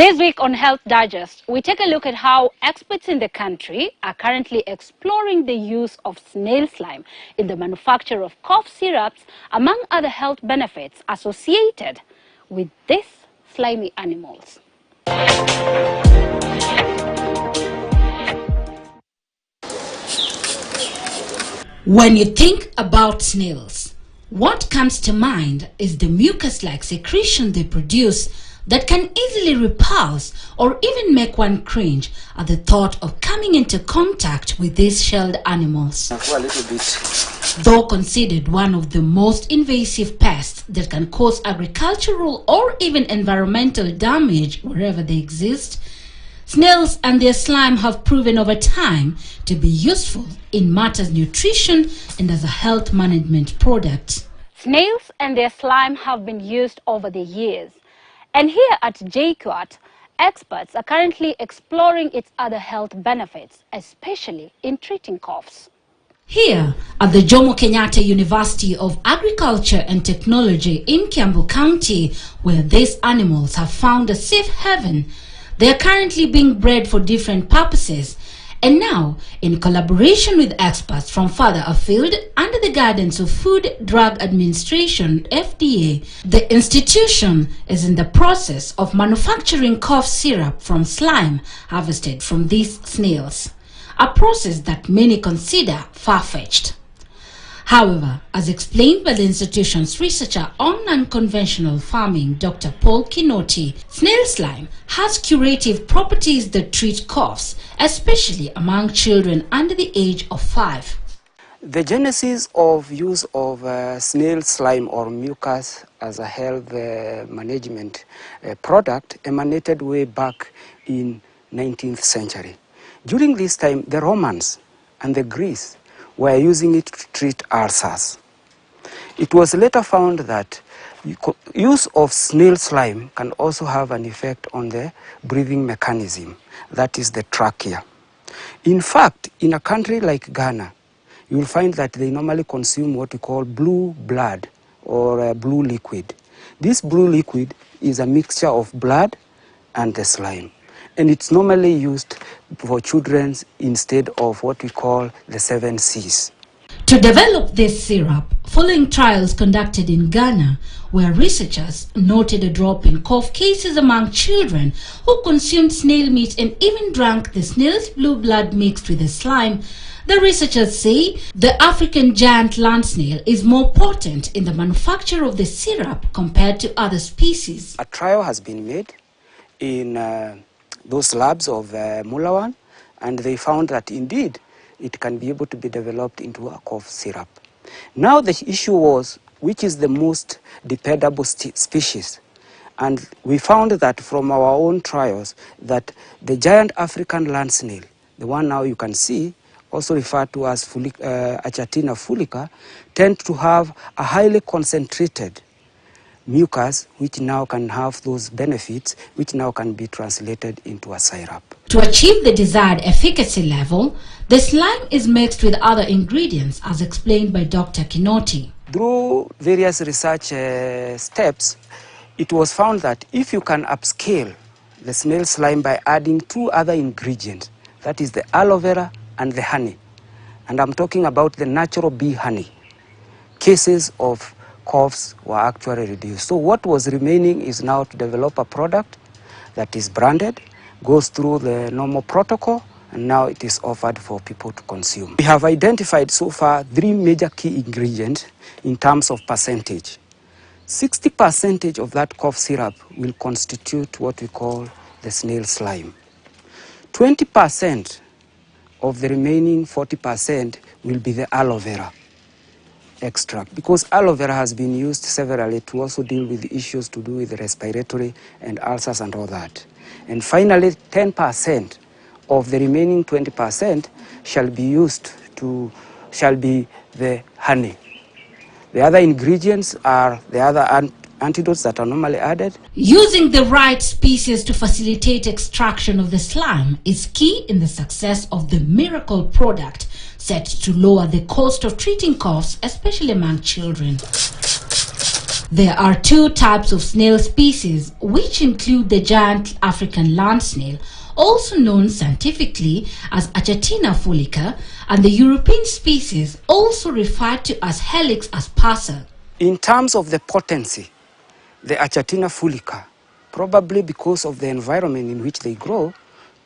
This week on Health Digest, we take a look at how experts in the country are currently exploring the use of snail slime in the manufacture of cough syrups, among other health benefits associated with these slimy animals. When you think about snails, what comes to mind is the mucus-like secretion they produce that can easily repulse or even make one cringe at the thought of coming into contact with these shelled animals. Though considered one of the most invasive pests that can cause agricultural or even environmental damage wherever they exist, snails and their slime have proven over time to be useful in matters nutrition and as a health management product. Snails and their slime have been used over the years. And here at JQuat, experts are currently exploring its other health benefits, especially in treating coughs. Here at the Jomo Kenyatta University of Agriculture and Technology in Kiambu County, where these animals have found a safe haven, they are currently being bred for different purposes. And now, in collaboration with experts from further afield under the guidance of Food Drug Administration, FDA, the institution is in the process of manufacturing cough syrup from slime harvested from these snails, a process that many consider far-fetched. However, as explained by the institution's researcher on unconventional farming, Dr. Paul Kinoti, snail slime has curative properties that treat coughs, especially among children under the age of 5. The genesis of use of snail slime or mucus as a health management product emanated way back in 19th century. During this time, the Romans and the Greeks were using it to treat ulcers. It was later found that use of snail slime can also have an effect on the breathing mechanism, that is the trachea. In fact, in a country like Ghana, you will find that they normally consume what we call blue blood or blue liquid. This blue liquid is a mixture of blood and the slime. And it's normally used for children instead of what we call the 7 C's. To develop this syrup, following trials conducted in Ghana, where researchers noted a drop in cough cases among children who consumed snail meat and even drank the snail's blue blood mixed with the slime, the researchers say the African giant land snail is more potent in the manufacture of the syrup compared to other species. A trial has been made in those labs of Mulawan, and they found that indeed it can be able to be developed into a cough syrup. Now the issue was which is the most dependable species, and we found that from our own trials that the giant African land snail, the one now you can see, also referred to as Achatina fulica, tend to have a highly concentrated mucus, which now can have those benefits, which now can be translated into a syrup. To achieve the desired efficacy level, the slime is mixed with other ingredients, as explained by Dr. Kinoti. Through various research steps, it was found that if you can upscale the snail slime by adding 2 other ingredients, that is the aloe vera and the honey, and I'm talking about the natural bee honey, cases of coughs were actually reduced. So what was remaining is now to develop a product that is branded, goes through the normal protocol, and now it is offered for people to consume. We have identified so far 3 major key ingredients in terms of percentage. 60% of that cough syrup will constitute what we call the snail slime. 20% of the remaining 40% will be the aloe vera extract, because aloe vera has been used severally to also deal with issues to do with respiratory and ulcers and all that. And finally, 10% of the remaining 20% shall be the honey. The other ingredients are the other antidotes that are normally added. Using the right species to facilitate extraction of the slime is key in the success of the miracle product, set to lower the cost of treating coughs, especially among children. There are two types of snail species, which include the giant African land snail, also known scientifically as Achatina fulica, and the European species, also referred to as Helix aspersa. In terms of the potency, the Achatina fulica, probably because of the environment in which they grow,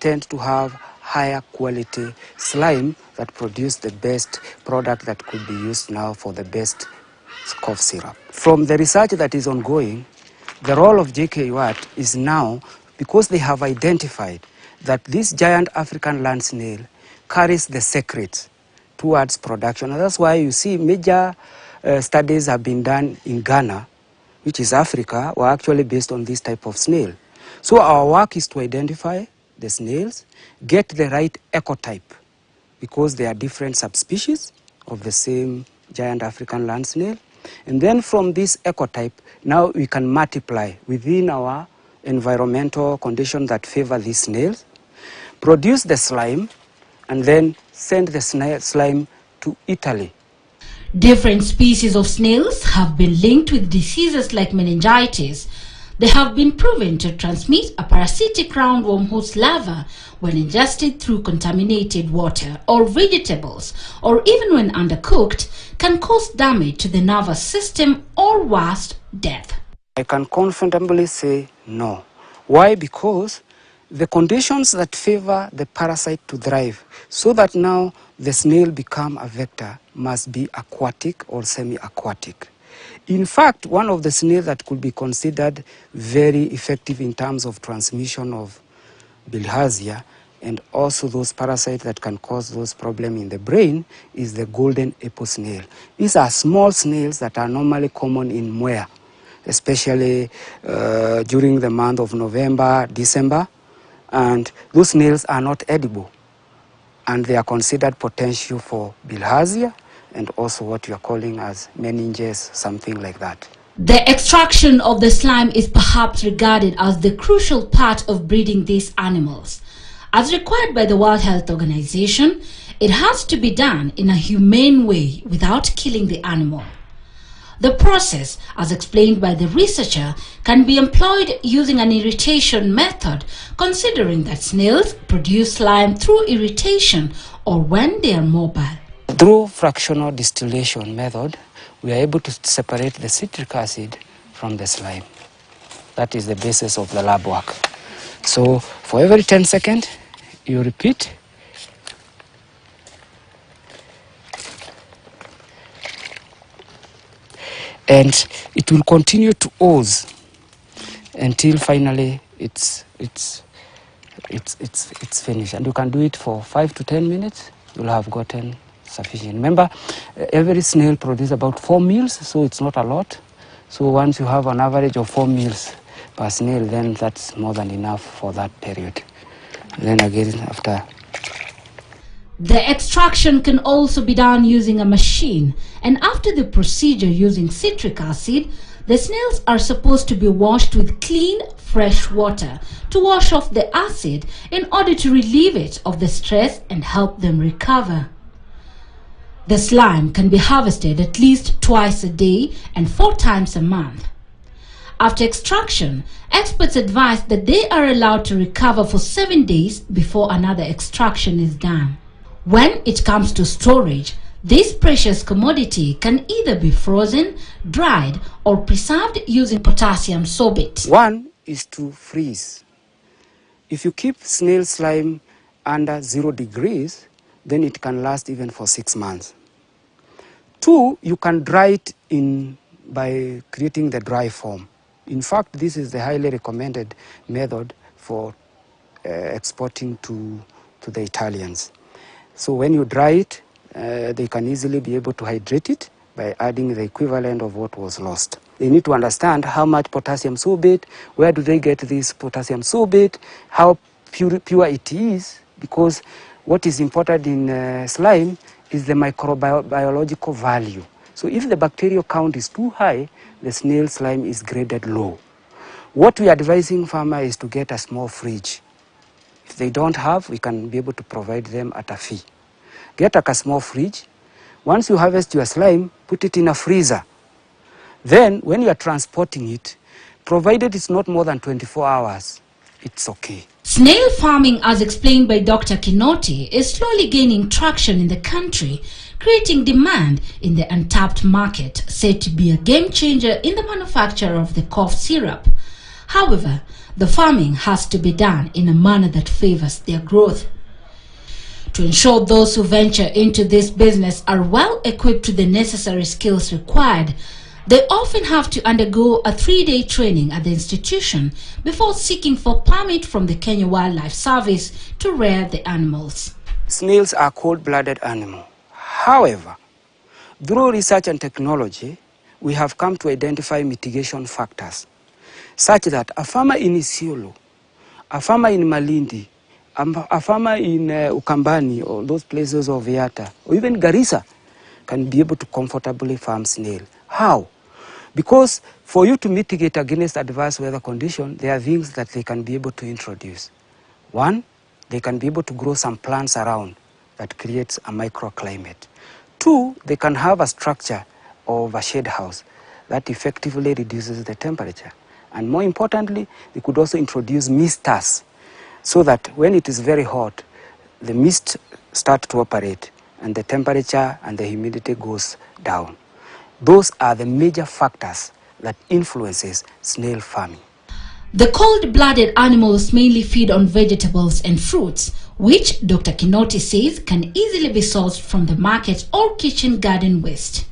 tend to have higher quality slime that produce the best product that could be used now for the best cough syrup. From the research that is ongoing, the role of JKUAT is now, because they have identified that this giant African land snail carries the secret towards production. And that's why you see major studies have been done in Ghana, which is Africa, were actually based on this type of snail. So our work is to identify the snails, get the right ecotype, because they are different subspecies of the same giant African land snail. And then from this ecotype, now we can multiply within our environmental conditions that favor these snails, produce the slime, and then send the slime to Italy. Different species of snails have been linked with diseases like meningitis. They have been proven to transmit a parasitic roundworm host larva when ingested through contaminated water or vegetables, or even when undercooked, can cause damage to the nervous system or worse, death. I can confidently say no. Why? Because the conditions that favor the parasite to thrive, so that now the snail become a vector, must be aquatic or semi-aquatic. In fact, one of the snails that could be considered very effective in terms of transmission of bilharzia and also those parasites that can cause those problems in the brain is the golden apple snail. These are small snails that are normally common in Mwea, especially during the month of November, December, and those snails are not edible, and they are considered potential for bilharzia and also what you are calling as meninges, something like that. The extraction of the slime is perhaps regarded as the crucial part of breeding these animals. As required by the World Health Organization, it has to be done in a humane way without killing the animal. The process, as explained by the researcher, can be employed using an irritation method, considering that snails produce slime through irritation or when they are mobile. Through fractional distillation method, we are able to separate the citric acid from the slime. That is the basis of the lab work. So for every 10 seconds, you repeat. And it will continue to ooze until finally it's finished. And you can do it for 5 to 10 minutes. You'll have gotten sufficient. Remember, every snail produces about 4 meals, so it's not a lot. So once you have an average of 4 meals per snail, then that's more than enough for that period. And then again after. The extraction can also be done using a machine, and after the procedure using citric acid, the snails are supposed to be washed with clean, fresh water to wash off the acid in order to relieve it of the stress and help them recover. The slime can be harvested at least twice a day and 4 times a month. After extraction, experts advise that they are allowed to recover for 7 days before another extraction is done. When it comes to storage, this precious commodity can either be frozen, dried, or preserved using potassium sorbate. One is to freeze. If you keep snail slime under 0 degrees, then it can last even for 6 months. 2, you can dry it by creating the dry form. In fact, this is the highly recommended method for exporting to the Italians. So when you dry it, they can easily be able to hydrate it by adding the equivalent of what was lost. They need to understand how much potassium sorbate, where do they get this potassium sorbate, how pure it is, because what is important in slime is the microbiological value. So if the bacterial count is too high, the snail slime is graded low. What we are advising farmers is to get a small fridge. If they don't have, we can be able to provide them at a fee. Get a small fridge. Once you harvest your slime, put it in a freezer. Then, when you are transporting it, provided it's not more than 24 hours, it's okay. Snail farming, as explained by Dr. Kinoti, is slowly gaining traction in the country, creating demand in the untapped market, said to be a game changer in the manufacture of the cough syrup. However, the farming has to be done in a manner that favors their growth. To ensure those who venture into this business are well equipped with the necessary skills required, they often have to undergo a 3-day training at the institution before seeking for permit from the Kenya Wildlife Service to rear the animals. Snails are cold-blooded animals. However, through research and technology, we have come to identify mitigation factors, such that a farmer in Isiolo, a farmer in Malindi, a farmer in Ukambani, or those places of Yata, or even Garissa, can be able to comfortably farm snail. How? Because for you to mitigate against adverse weather conditions, there are things that they can be able to introduce. One, they can be able to grow some plants around that creates a microclimate. Two, they can have a structure of a shade house that effectively reduces the temperature. And more importantly, they could also introduce misters so that when it is very hot, the mist starts to operate and the temperature and the humidity goes down. Those are the major factors that influences snail farming. The cold-blooded animals mainly feed on vegetables and fruits, which Dr. Kinoti says can easily be sourced from the market or kitchen garden waste.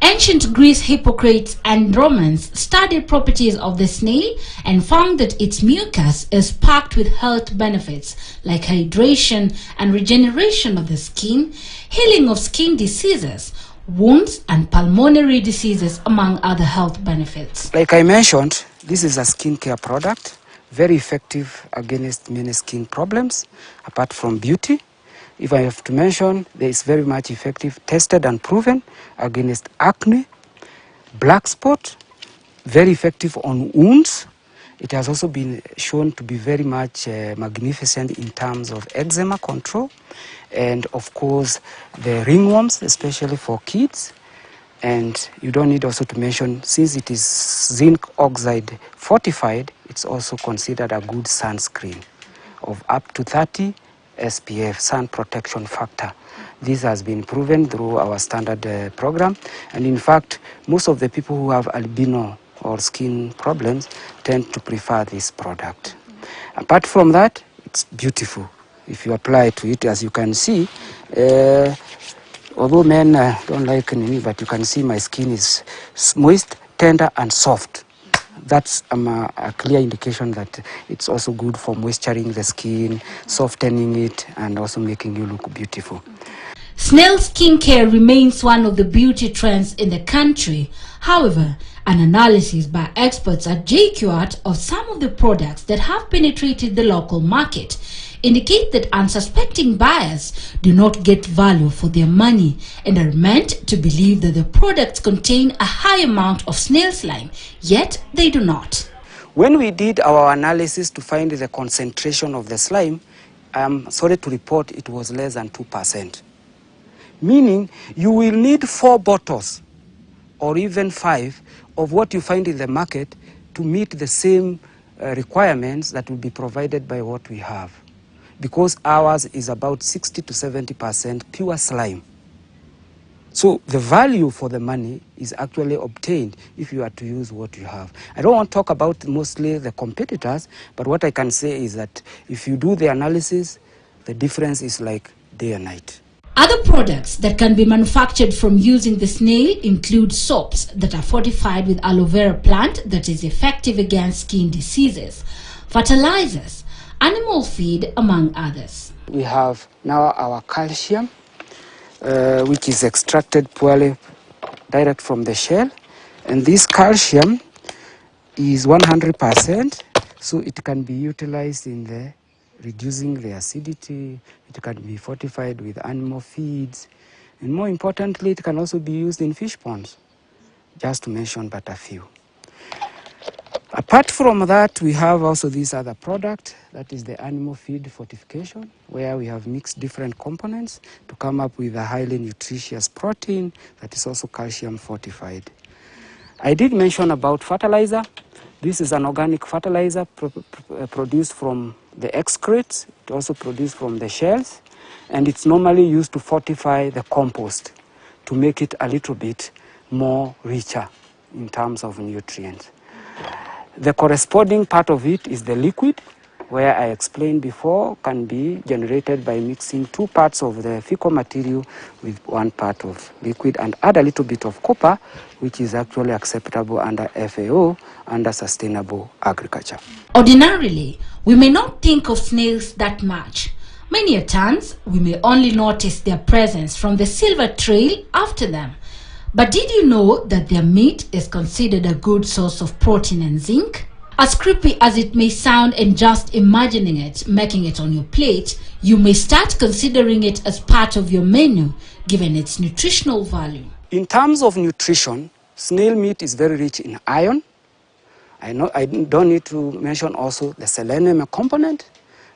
Ancient Greece Hippocrates and Romans studied properties of the snail and found that its mucus is packed with health benefits like hydration and regeneration of the skin, healing of skin diseases, wounds and pulmonary diseases, among other health benefits. Like I mentioned, this is a skincare product, very effective against many skin problems, apart from beauty. If I have to mention, there is very much effective, tested and proven against acne, black spot, very effective on wounds. It has also been shown to be very much magnificent in terms of eczema control, and of course the ringworms, especially for kids. And you don't need also to mention, since it is zinc oxide fortified, it's also considered a good sunscreen of up to 30 SPF, sun protection factor. This has been proven through our standard program, and in fact most of the people who have albino or skin problems tend to prefer this product. Apart from that, it's beautiful if you apply to it. As you can see, although men don't like me, but you can see my skin is moist, tender and soft. That's a clear indication that it's also good for moisturizing the skin, softening it, and also making you look beautiful. Snail skincare remains one of the beauty trends in the country. However, an analysis by experts at JQAT of some of the products that have penetrated the local market indicate that unsuspecting buyers do not get value for their money and are meant to believe that the products contain a high amount of snail slime, yet they do not. When we did our analysis to find the concentration of the slime, I'm sorry to report it was less than 2%. Meaning you will need 4 bottles or even 5 of what you find in the market to meet the same requirements that will be provided by what we have. Because ours is about 60 to 70% pure slime. So the value for the money is actually obtained if you are to use what you have. I don't want to talk about mostly the competitors, but what I can say is that if you do the analysis, the difference is like day and night. Other products that can be manufactured from using the snail include soaps that are fortified with aloe vera plant that is effective against skin diseases, fertilizers, animal feed, among others. We have now our calcium, which is extracted purely direct from the shell. And this calcium is 100%, so it can be utilized in the reducing the acidity. It can be fortified with animal feeds. And more importantly, it can also be used in fish ponds, just to mention but a few. Apart from that, we have also this other product, that is the animal feed fortification, where we have mixed different components to come up with a highly nutritious protein that is also calcium fortified. I did mention about fertilizer. This is an organic fertilizer produced from the excretes. It also produced from the shells, and it's normally used to fortify the compost to make it a little bit more richer in terms of nutrients. The corresponding part of it is the liquid, where I explained before can be generated by mixing 2 parts of the fecal material with 1 part of liquid and add a little bit of copper, which is actually acceptable under FAO, under sustainable agriculture. Ordinarily, we may not think of snails that much. Many a times, we may only notice their presence from the silver trail after them. But did you know that their meat is considered a good source of protein and zinc? As creepy as it may sound, and just imagining it, making it on your plate, you may start considering it as part of your menu, given its nutritional value. In terms of nutrition, snail meat is very rich in iron. I don't need to mention also the selenium component,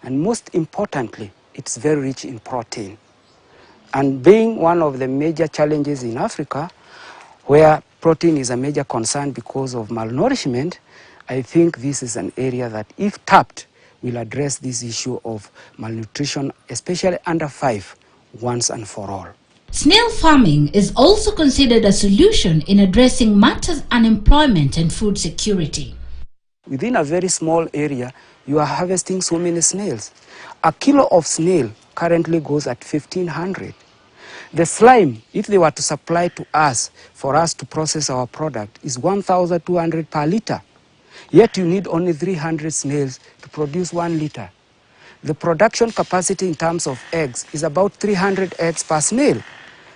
and most importantly, it's very rich in protein. And being one of the major challenges in Africa, where protein is a major concern because of malnourishment, I think this is an area that, if tapped, will address this issue of malnutrition, especially under 5, once and for all. Snail farming is also considered a solution in addressing matters unemployment and food security. Within a very small area, you are harvesting so many snails. A kilo of snail currently goes at 1,500. The slime, if they were to supply to us for us to process our product, is 1,200 per liter. Yet you need only 300 snails to produce 1 liter. The production capacity in terms of eggs is about 300 eggs per snail.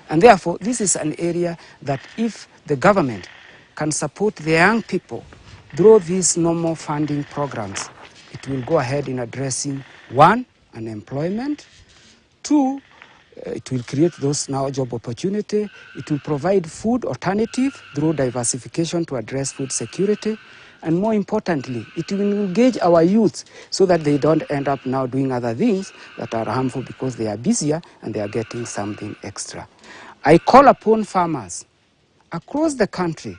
And therefore, this is an area that, if the government can support the young people through these normal funding programs, it will go ahead in addressing 1, unemployment, 2, it will create those now job opportunity. It will provide food alternative through diversification to address food security. And more importantly, it will engage our youth so that they don't end up now doing other things that are harmful because they are busier and they are getting something extra. I call upon farmers across the country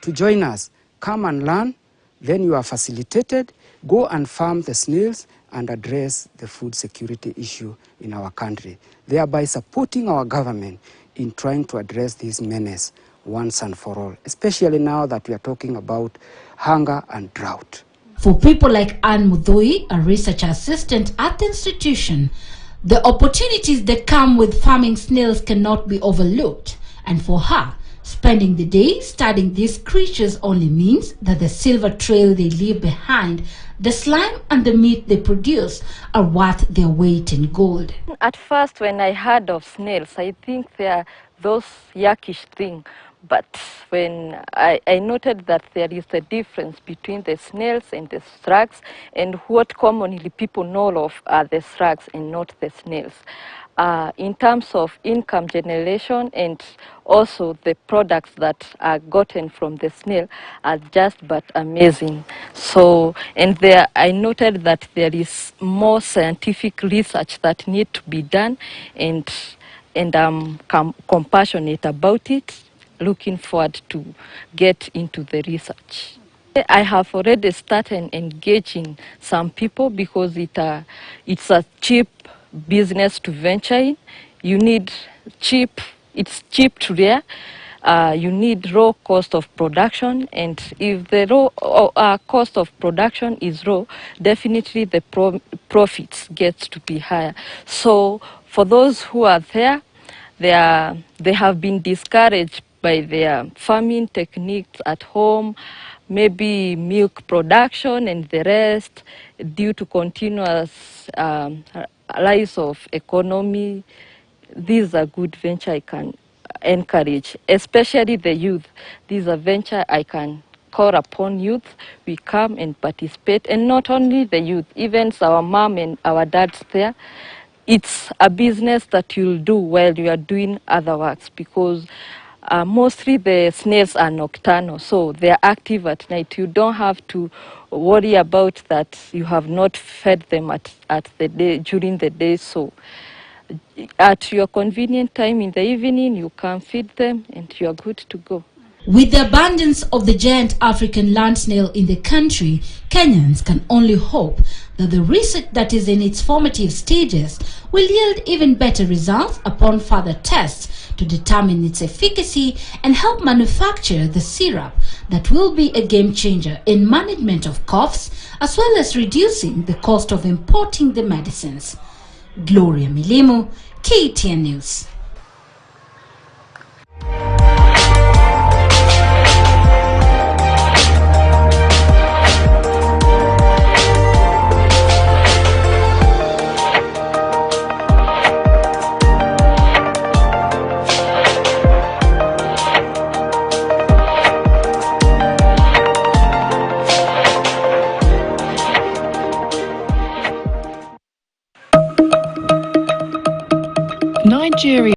to join us. Come and learn, then you are facilitated. Go and farm the snails and address the food security issue in our country, thereby supporting our government in trying to address this menace once and for all, especially now that we are talking about hunger and drought. For people like Anne Mudhui, a research assistant at the institution, the opportunities that come with farming snails cannot be overlooked. And for her, spending the day studying these creatures only means that the silver trail they leave behind, the slime and the meat they produce, are worth their weight in gold. At first, when I heard of snails, I think they are those yuckish things. But when I noted that there is a difference between the snails and the slugs, and what commonly people know of are the slugs and not the snails. In terms of income generation and also the products that are gotten from the snail are just but amazing. So, and there I noted that there is more scientific research that need to be done, and I'm compassionate about it, looking forward to get into the research. I have already started engaging some people because it's a cheap business to venture in. You need it's cheap to rear. You need raw cost of production, and if the raw cost of production is raw, definitely the profits gets to be higher. So for those who are there, they have been discouraged by their farming techniques at home, maybe milk production and the rest, due to continuous rise of economy. These are good venture I can encourage, especially the youth. These are venture I can call upon youth. We come and participate, and not only the youth, even our mom and our dads there. It's a business that you'll do while you are doing other works, because mostly the snails are nocturnal, so they're active at night. You don't have to worry about that you have not fed them at the day, during the day. So at your convenient time in the evening, you can feed them and you're good to go. With the abundance of the giant African land snail in the country, Kenyans can only hope that the research that is in its formative stages will yield even better results upon further tests to determine its efficacy and help manufacture the syrup that will be a game changer in management of coughs, as well as reducing the cost of importing the medicines. Gloria Milimu, KTN News. Nigeria